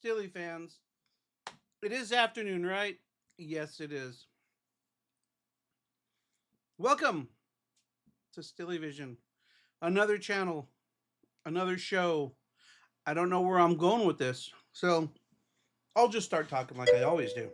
Stilly fans. It is afternoon, right? Yes, it is. Welcome to Stilly Vision. Another channel, another show. I don't know where I'm going with this. So I'll just start talking like I always do.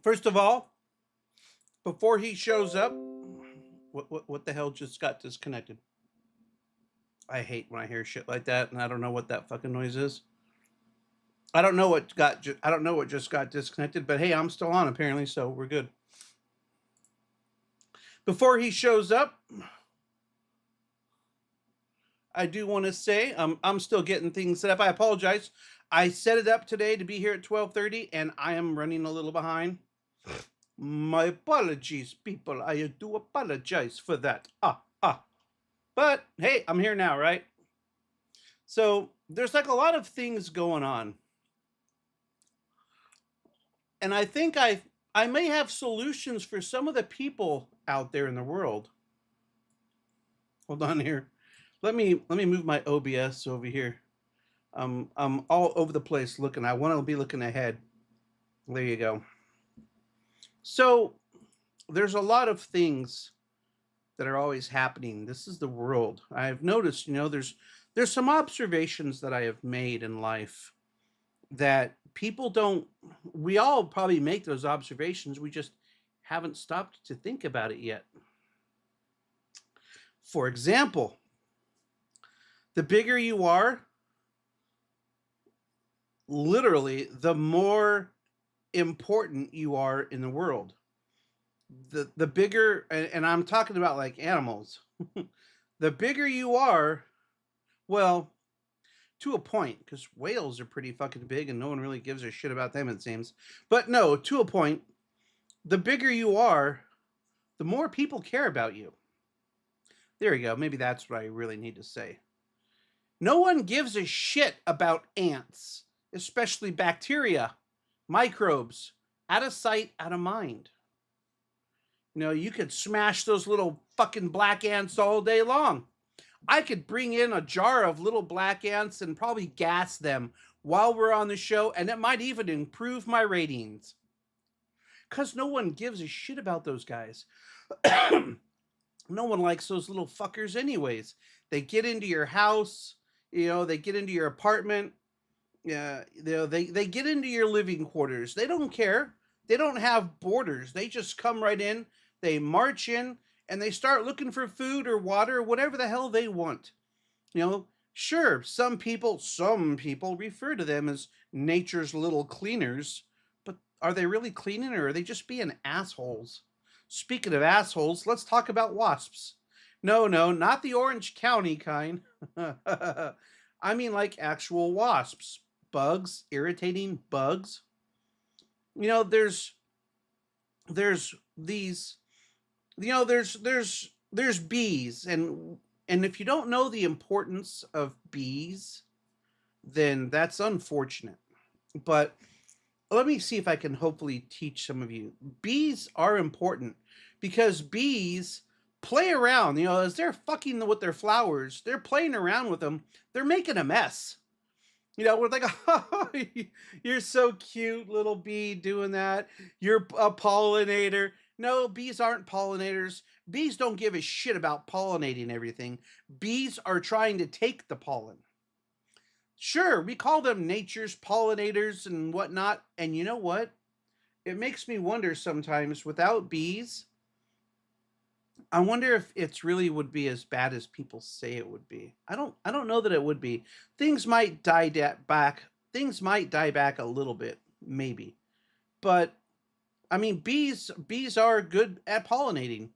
First of all, before he shows up, what the hell just got disconnected? I hate when I hear shit like that and I don't know what that fucking noise is. I don't know what just got disconnected, but hey, I'm still on apparently, so we're good. Before he shows up, I do want to say I'm still getting things set up. I apologize. I set it up today to be here at 12:30, and I am running a little behind. My apologies, people. I do apologize for that. But hey, I'm here now, right? So there's like a lot of things going on, and I think I may have solutions for some of the people out there in the world. Hold on here. Let me move my OBS over here. I'm all over the place looking. I want to be looking ahead. There you go. So there's a lot of things that are always happening. This is the world. I've noticed, there's some observations that I have made in life that people don't. We all probably make those observations. We just haven't stopped to think about it yet. For example, the bigger you are, literally, the more important you are in the world. The bigger, and I'm talking about like animals. The bigger you are, well, to a point, because whales are pretty fucking big and no one really gives a shit about them, it seems. But no, to a point, the bigger you are, the more people care about you. There you go. Maybe that's what I really need to say. No one gives a shit about ants, especially bacteria, microbes, out of sight, out of mind. You could smash those little fucking black ants all day long. I could bring in a jar of little black ants and probably gas them while we're on the show, and it might even improve my ratings. Because no one gives a shit about those guys. No one likes those little fuckers, anyways. They get into your house, they get into your apartment, they get into your living quarters. They don't care. They don't have borders. They just come right in, they march in, and they start looking for food or water or whatever the hell they want. Sure, some people refer to them as nature's little cleaners, but are they really cleaning or are they just being assholes? Speaking of assholes, let's talk about wasps. No, not the Orange County kind. I mean like actual wasps. Bugs, irritating bugs. There's these, there's bees, and if you don't know the importance of bees, then that's unfortunate. But let me see if I can hopefully teach some of you. Bees are important because bees play around. As they're fucking with their flowers, they're playing around with them. They're making a mess. We're like, oh, you're so cute, little bee, doing that. You're a pollinator. No, bees aren't pollinators. Bees don't give a shit about pollinating everything. Bees are trying to take the pollen. Sure, we call them nature's pollinators and whatnot. And you know what? It makes me wonder sometimes, without bees, I wonder if it's really would be as bad as people say it would be. I don't know that it would be. Things might die back. Things might die back a little bit, maybe. But I mean, bees are good at pollinating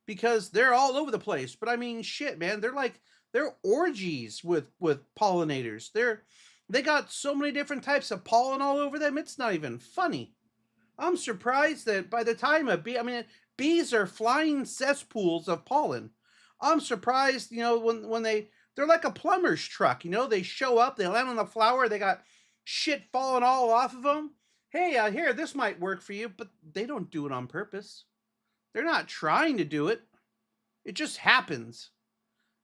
because they're all over the place. But I mean, shit, man, they're orgies with pollinators. They got so many different types of pollen all over them. It's not even funny. I'm surprised that by the time bees are flying cesspools of pollen. I'm surprised, when they're like a plumber's truck. They show up, they land on the flower, they got shit falling all off of them. Hey, here, this might work for you, but they don't do it on purpose. They're not trying to do it. It just happens.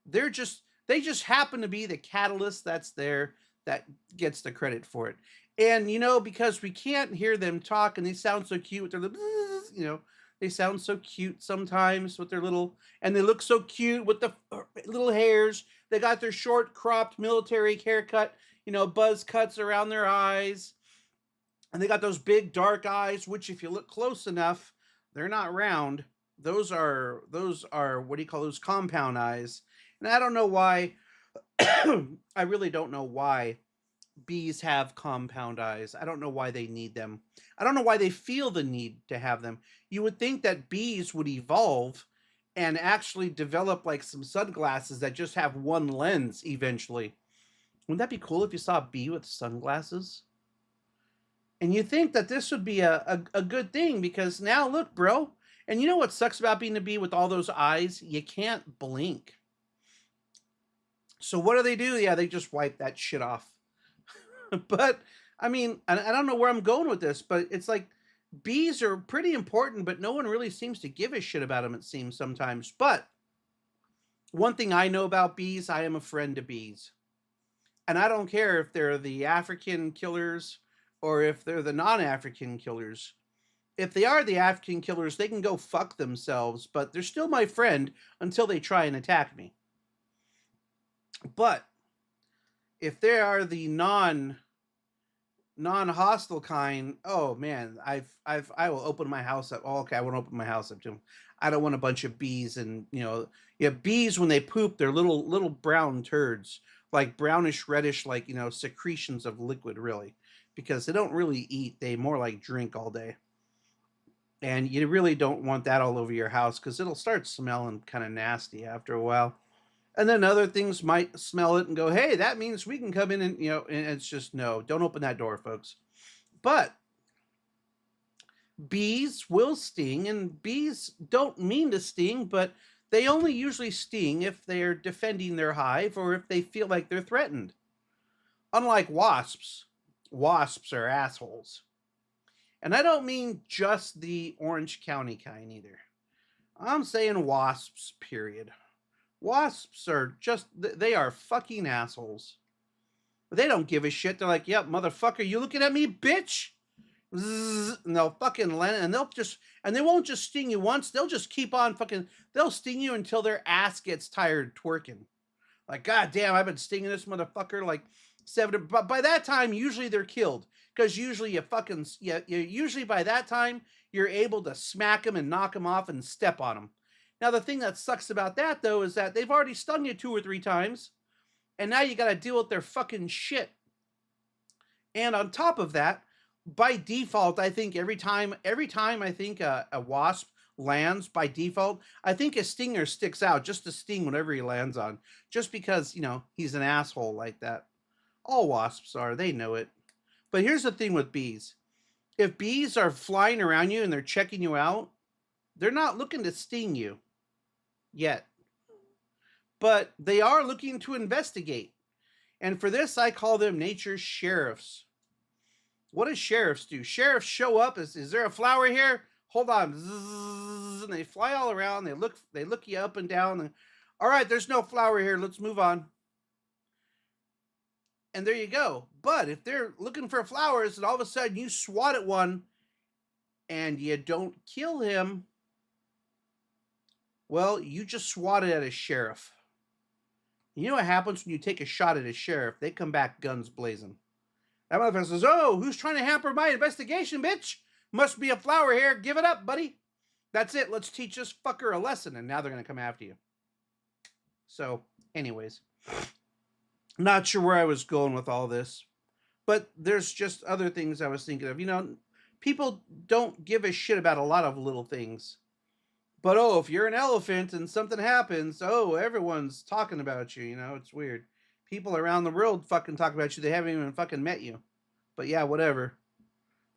They They just happen to be the catalyst that's there that gets the credit for it. And because we can't hear them talk and they sound so cute with their little, they sound so cute sometimes with their little, and they look so cute with the little hairs. They got their short cropped military haircut, buzz cuts around their eyes. And they got those big dark eyes, which if you look close enough, they're not round. Those are what do you call those, compound eyes. And I don't know why. I really don't know why bees have compound eyes. I don't know why they need them. I don't know why they feel the need to have them. You would think that bees would evolve and actually develop like some sunglasses that just have one lens eventually. Wouldn't that be cool if you saw a bee with sunglasses? And you think that this would be a good thing because now look, bro. And you know what sucks about being a bee with all those eyes? You can't blink. So what do they do? Yeah, they just wipe that shit off. But I mean, I don't know where I'm going with this, but it's like bees are pretty important, but no one really seems to give a shit about them, it seems sometimes. But one thing I know about bees, I am a friend to bees. And I don't care if they're the African killers or if they're the non-African killers. If they are the African killers, they can go fuck themselves, but they're still my friend until they try and attack me. But if they are the non-hostile kind, oh man, I will open my house up. Oh, okay, I won't open my house up to them. I don't want a bunch of bees, and bees when they poop, they're little brown turds, like brownish reddish, like secretions of liquid, really, because they don't really eat. They more like drink all day, and you really don't want that all over your house because it'll start smelling kind of nasty after a while. And then other things might smell it and go, hey, that means we can come in and, and it's just, no, don't open that door, folks. But bees will sting, and bees don't mean to sting, but they only usually sting if they're defending their hive or if they feel like they're threatened. Unlike wasps, wasps are assholes. And I don't mean just the Orange County kind either. I'm saying wasps, period. Wasps are they are fucking assholes. They don't give a shit. They're like, yep, motherfucker, you looking at me, bitch? Zzz, and they'll fucking land, and they won't just sting you once. They'll just keep on they'll sting you until their ass gets tired twerking. Like, god damn, I've been stinging this motherfucker like 7, but by that time, usually they're killed. Because usually usually by that time, you're able to smack them and knock them off and step on them. Now, the thing that sucks about that, though, is that they've already stung you 2 or 3 times, and now you got to deal with their fucking shit. And on top of that, by default, I think every time I think a wasp lands, by default, I think a stinger sticks out just to sting whatever he lands on, just because, he's an asshole like that. All wasps are, they know it. But here's the thing with bees. If bees are flying around you and they're checking you out, they're not looking to sting you yet. But they are looking to investigate. And for this, I call them nature's sheriffs. What do sheriffs do? Sheriffs show up. Is there a flower here? Hold on. Zzz, and they fly all around. They look you up and down. And, all right, there's no flower here. Let's move on. And there you go. But if they're looking for flowers and all of a sudden you swat at one and you don't kill him, well, you just swatted at a sheriff. You know what happens when you take a shot at a sheriff? They come back guns blazing. That motherfucker says, oh, who's trying to hamper my investigation, bitch? Must be a flower here. Give it up, buddy. That's it. Let's teach this fucker a lesson. And now they're going to come after you. So, anyways. Not sure where I was going with all this. But there's just other things I was thinking of. People don't give a shit about a lot of little things. But, if you're an elephant and something happens, everyone's talking about you, it's weird. People around the world fucking talk about you. They haven't even fucking met you. But yeah, whatever.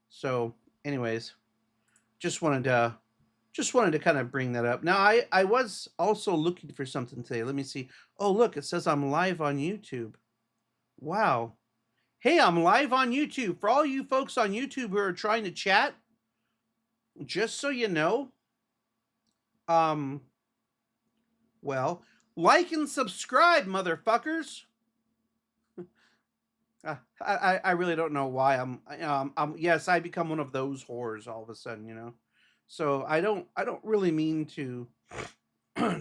So, anyways, just wanted to kind of bring that up. Now, I was also looking for something today. Let me see. Oh, look, it says I'm live on YouTube. Wow. Hey, I'm live on YouTube. For all you folks on YouTube who are trying to chat, just so you know, well, Like and subscribe, motherfuckers. I really don't know why yes, I become one of those whores all of a sudden, you know. So I don't really mean to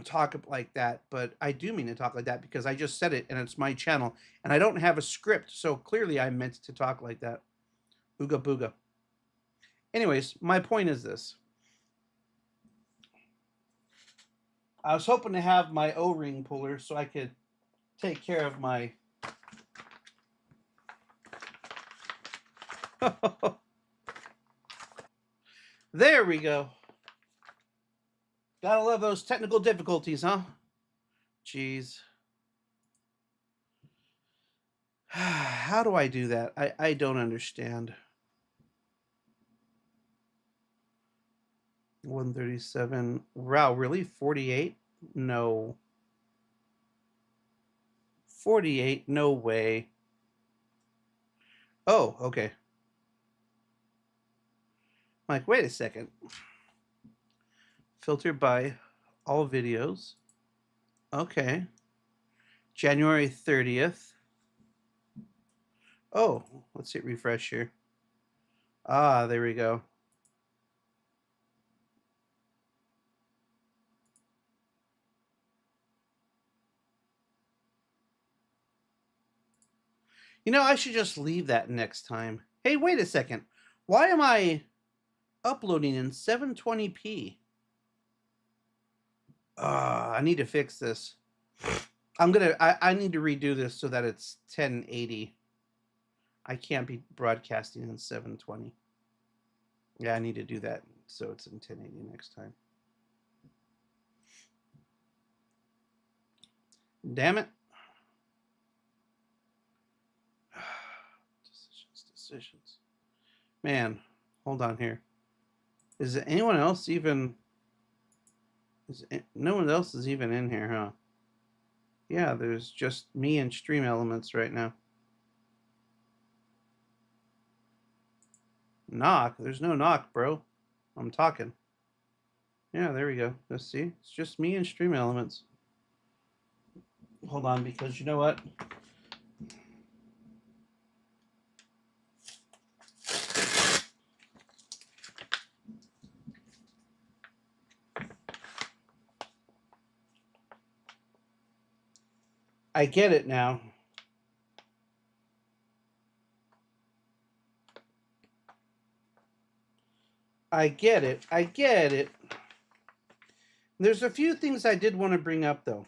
talk like that, but I do mean to talk like that because I just said it and it's my channel and I don't have a script, so clearly I meant to talk like that. Ooga booga. Anyways, my point is this. I was hoping to have my O-ring puller so I could take care of my There we go. Gotta love those technical difficulties, huh? Jeez. How do I do that? I don't understand. 137. Wow, really? 48? No. 48? No way. Oh, okay. I'm like, wait a second. Filtered by all videos. Okay. January 30th. Oh, let's hit refresh here. Ah, there we go. You know, I should just leave that next time. Hey, wait a second. Why am I uploading in 720p? I need to fix this. I need to redo this so that it's 1080. I can't be broadcasting in 720. Yeah, I need to do that so it's in 1080 next time. Damn it. Decisions. Man, hold on here. Is anyone else even... no one else is even in here, huh? Yeah, there's just me and Stream Elements right now. Knock? There's no knock, bro. I'm talking. Yeah, there we go. Let's see. It's just me and Stream Elements. Hold on, because you know what? I get it now. I get it. I get it. There's a few things I did want to bring up, though.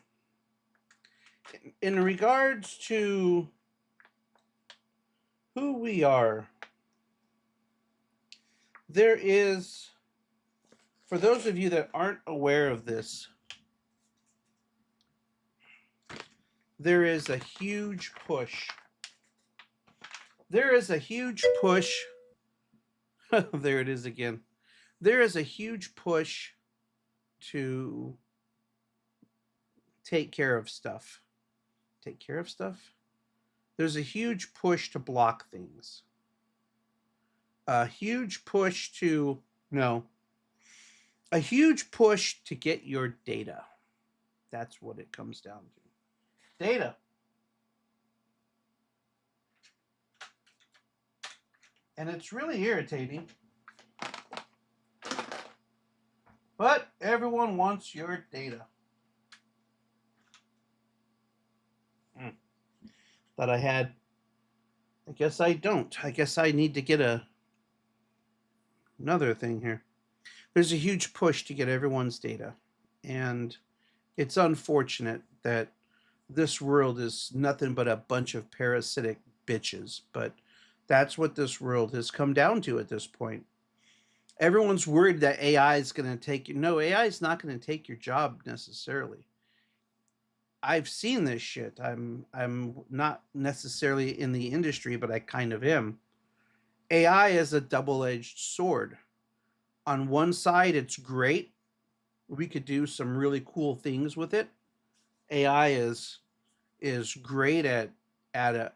In regards to who we are, there is, for those of you that aren't aware of this, there is a huge push. There is a huge push. There it is again. There is a huge push to take care of stuff. Take care of stuff? There's a huge push to block things. A huge push to, no, a huge push to get your data. That's what it comes down to. Data. And it's really irritating. But everyone wants your data. That I had. I guess I don't. I guess I need to get another thing here. There's a huge push to get everyone's data. And it's unfortunate that this world is nothing but a bunch of parasitic bitches. But that's what this world has come down to at this point. Everyone's worried that AI is going to take you. No, AI is not going to take your job necessarily. I've seen this shit. I'm not necessarily in the industry, but I kind of am. AI is a double-edged sword. On one side, it's great. We could do some really cool things with it. AI is great at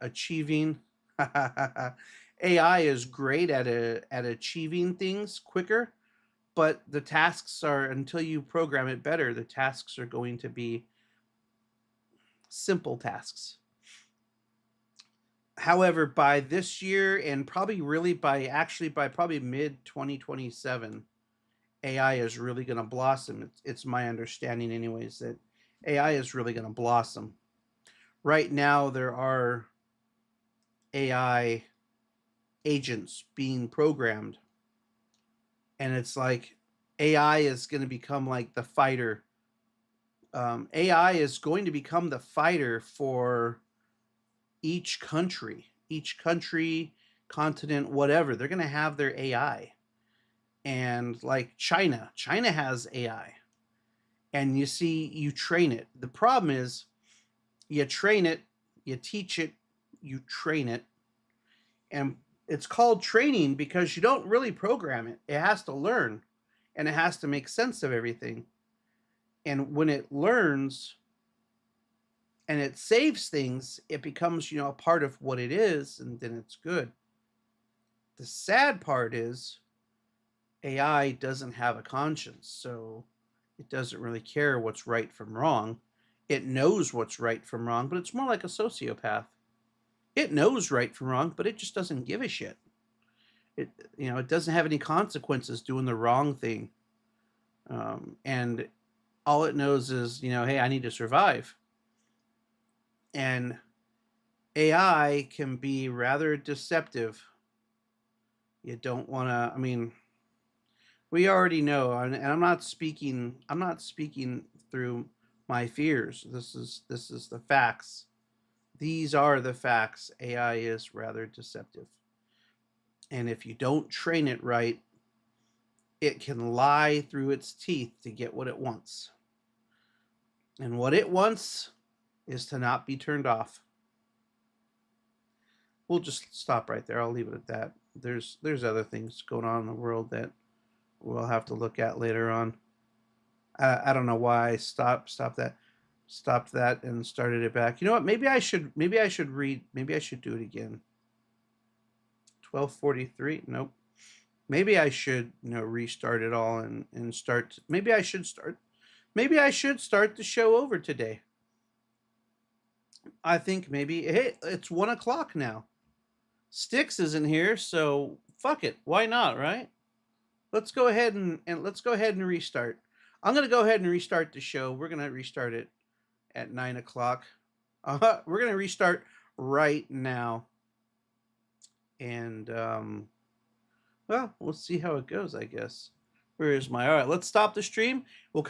achieving. AI is great at achieving things quicker, but the tasks are, until you program it better, the tasks are going to be simple tasks. However, by this year and probably really by probably mid 2027, AI is really going to blossom. It's my understanding, anyways, that AI is really going to blossom. Right now, there are AI agents being programmed, and it's like AI is going to become like the fighter. AI is going to become the fighter for each country, continent, whatever. They're going to have their AI. And like China has AI. And you see, you train it. The problem is, you train it, you teach it, you train it. And it's called training because you don't really program it. It has to learn and it has to make sense of everything. And when it learns and it saves things, it becomes, a part of what it is, and then it's good. The sad part is AI doesn't have a conscience, so it doesn't really care what's right from wrong. It knows what's right from wrong, but it's more like a sociopath. It knows right from wrong, but it just doesn't give a shit. It it doesn't have any consequences doing the wrong thing, and all it knows is, hey, I need to survive. And AI can be rather deceptive. You don't want to. I mean, we already know, and I'm not speaking. I'm not speaking through my fears. This is the facts. These are the facts. AI is rather deceptive, and if you don't train it right, it can lie through its teeth to get what it wants. And what it wants is to not be turned off. We'll just stop right there. I'll leave it at that. There's other things going on in the world that we'll have to look at later on. I don't know why I stopped that and started it back. You know what? Maybe I should read. Maybe I should do it again. 12:43. Nope. Maybe I should restart it all and start. Maybe I should start. Maybe I should start the show over today. I think maybe. Hey, it's 1 o'clock now. Sticks isn't here, so fuck it. Why not, right? Let's go ahead and let's go ahead and restart. I'm gonna go ahead and restart the show. We're gonna restart it at 9 o'clock. We're gonna restart right now, and well, we'll see how it goes. I guess. Where is my? All right, let's stop the stream. We'll come.